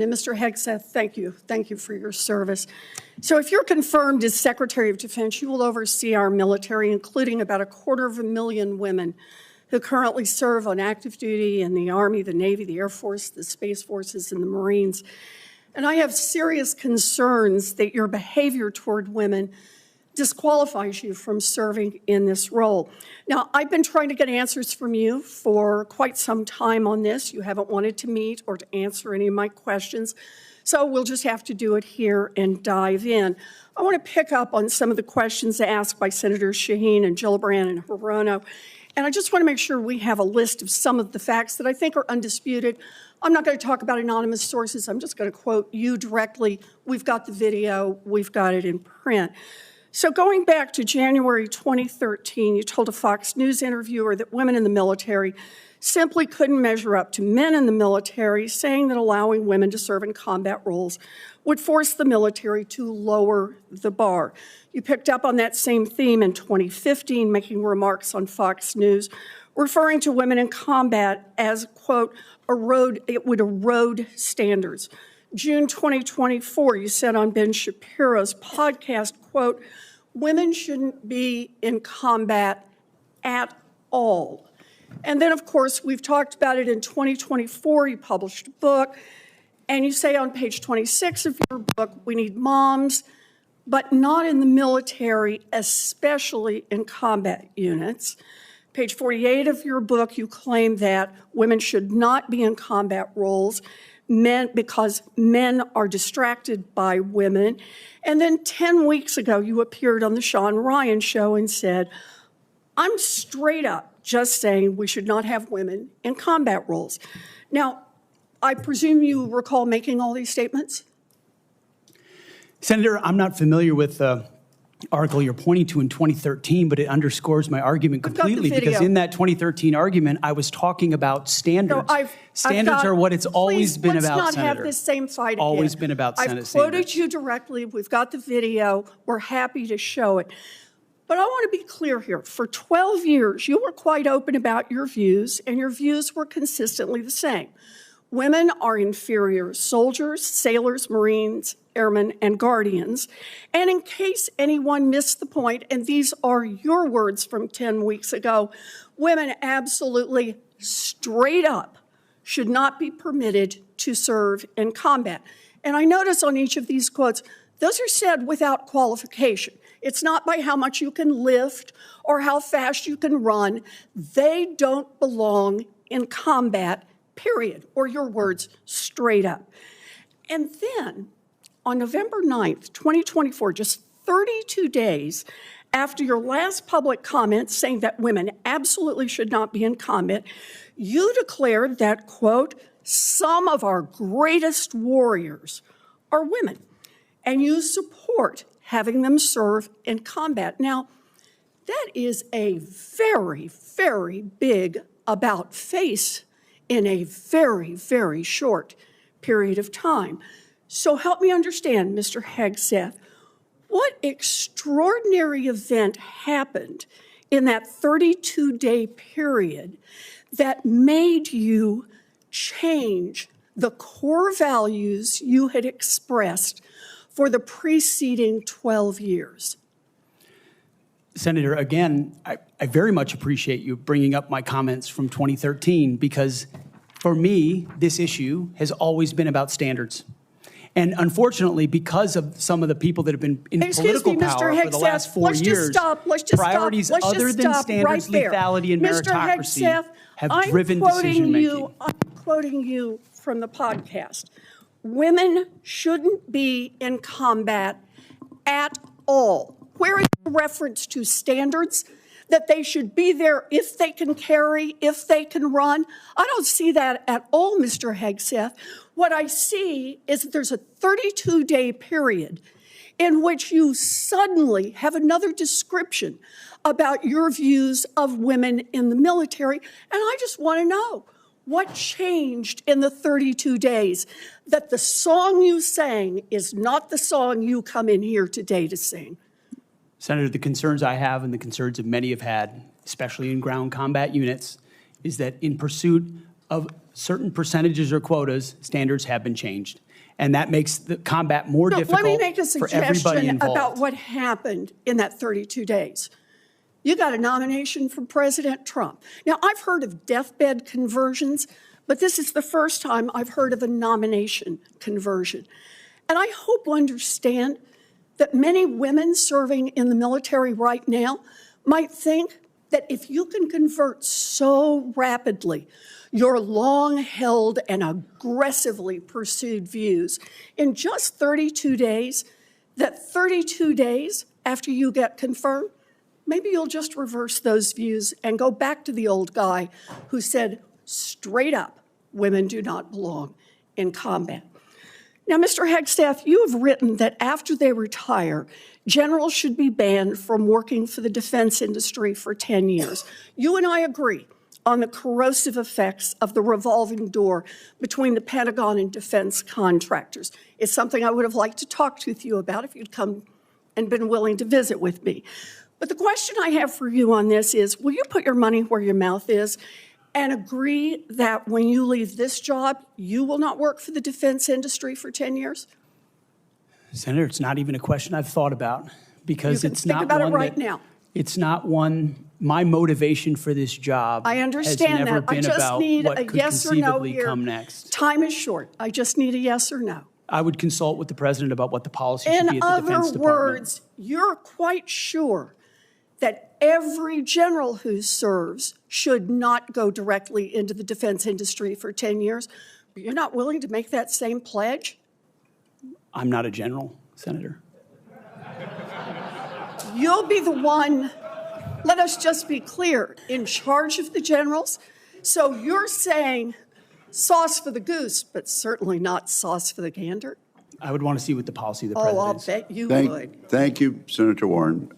And Mr. Hegseth, thank you. Thank you for your service. So if you're confirmed as Secretary of Defense, you will oversee our military, including about 250,000 women who currently serve on active duty in the Army, the Navy, the Air Force, the Space Forces, and the Marines. And I have serious concerns that your behavior toward women disqualifies you from serving in this role. Now, I've been trying to get answers from you for quite some time on this. You haven't wanted to meet or to answer any of my questions, so we'll just have to do it here and dive in. I want to pick up on some of the questions asked by Senators Shaheen and Gillibrand and Hirono, and I just want to make sure we have a list of some of the facts that I think are undisputed. I'm not going to talk about anonymous sources. I'm just going to quote you directly. We've got the video. We've got it in print. So going back to January 2013, you told a Fox News interviewer that women in the military simply couldn't measure up to men in the military, saying that allowing women to serve in combat roles would force the military to lower the bar. You picked up on that same theme in 2015, making remarks on Fox News, referring to women in combat as, quote, it would erode standards. June 2024, you said on Ben Shapiro's podcast, quote, women shouldn't be in combat at all. And then, of course, we've talked about it in 2024. You published a book, and you say on page 26 of your book, we need moms, but not in the military, especially in combat units. Page 48 of your book, you claim that women should not be in combat roles, because men are distracted by women. And then 10 weeks ago, you appeared on the Sean Ryan Show and said, I'm straight up just saying we should not have women in combat roles. Now, I presume you recall making all these statements? Senator, I'm not familiar with the article you're pointing to in 2013, but it underscores my argument completely, because in that 2013 argument, I was talking about standards. No, standards are what it's always been about, Senator. Let's not have Senator. this same fight again. Always been about Senate I've standards. quoted you directly. We've got the video. We're happy to show it. But I want to be clear here. For 12 years, you were quite open about your views, and your views were consistently the same. Women are inferior soldiers, sailors, Marines, airmen, and guardians. And in case anyone missed the point, and these are your words from 10 weeks ago, women absolutely straight up should not be permitted to serve in combat. And I notice on each of these quotes, those are said without qualification. It's not by how much you can lift or how fast you can run. They don't belong in combat, period, or your words, straight up. And then on November 9th, 2024, just 32 days after your last public comment saying that women absolutely should not be in combat, you declared that, quote, some of our greatest warriors are women, and you support having them serve in combat. Now, that is a very, very big about face in a very, very short period of time. So help me understand, Mr. Hegseth, what extraordinary event happened in that 32-day period that made you change the core values you had expressed for the preceding 12 years? Senator, again, I very much appreciate you bringing up my comments from 2013, because for me, this issue has always been about standards. And unfortunately, because of some of the people that have been in political power for the last 4 years, priorities other than standards, lethality, and meritocracy have driven decision-making. I'm quoting you from the podcast. Women shouldn't be in combat at all. Where is the reference to standards, that they should be there if they can carry, if they can run? I don't see that at all, Mr. Hegseth. What I see is that there's a 32-day period in which you suddenly have another description about your views of women in the military. And I just want to know, what changed in the 32 days that the song you sang is not the song you come in here today to sing? Senator, the concerns I have and the concerns that many have had, especially in ground combat units, is that in pursuit of certain percentages or quotas, standards have been changed. And that makes the combat more No, difficult let me make a for everybody suggestion involved. about what happened in that 32 days. You got a nomination from President Trump. Now, I've heard of deathbed conversions, but this is the first time I've heard of a nomination conversion. And I hope you understand that many women serving in the military right now might think that if you can convert so rapidly your long-held and aggressively pursued views in just 32 days, that 32 days after you get confirmed, maybe you'll just reverse those views and go back to the old guy who said straight up, women do not belong in combat. Now, Mr. Hagstaff, you have written that after they retire, generals should be banned from working for the defense industry for 10 years. You and I agree on the corrosive effects of the revolving door between the Pentagon and defense contractors. It's something I would have liked to talk with you about if you'd come and been willing to visit with me. But the question I have for you on this is, will you put your money where your mouth is and agree that when you leave this job, you will not work for the defense industry for 10 years? Senator, it's not even a question I've thought about because You can it's think not about it one right that, now. It's not one, my motivation for this job I understand has never that. I been just about need what a could yes or no conceivably here. come next. Time is short. I just need a yes or no. I would consult with the president about what the policy should be In at the Defense other Department. words, you're quite sure that every general who serves should not go directly into the defense industry for 10 years, but you're not willing to make that same pledge? I'm not a general, Senator. You'll be the one, let us just be clear, in charge of the generals. So you're saying sauce for the goose, but certainly not sauce for the gander? I would want to see what the policy of the Oh, president I'll is. bet you would. Thank you, Senator Warren.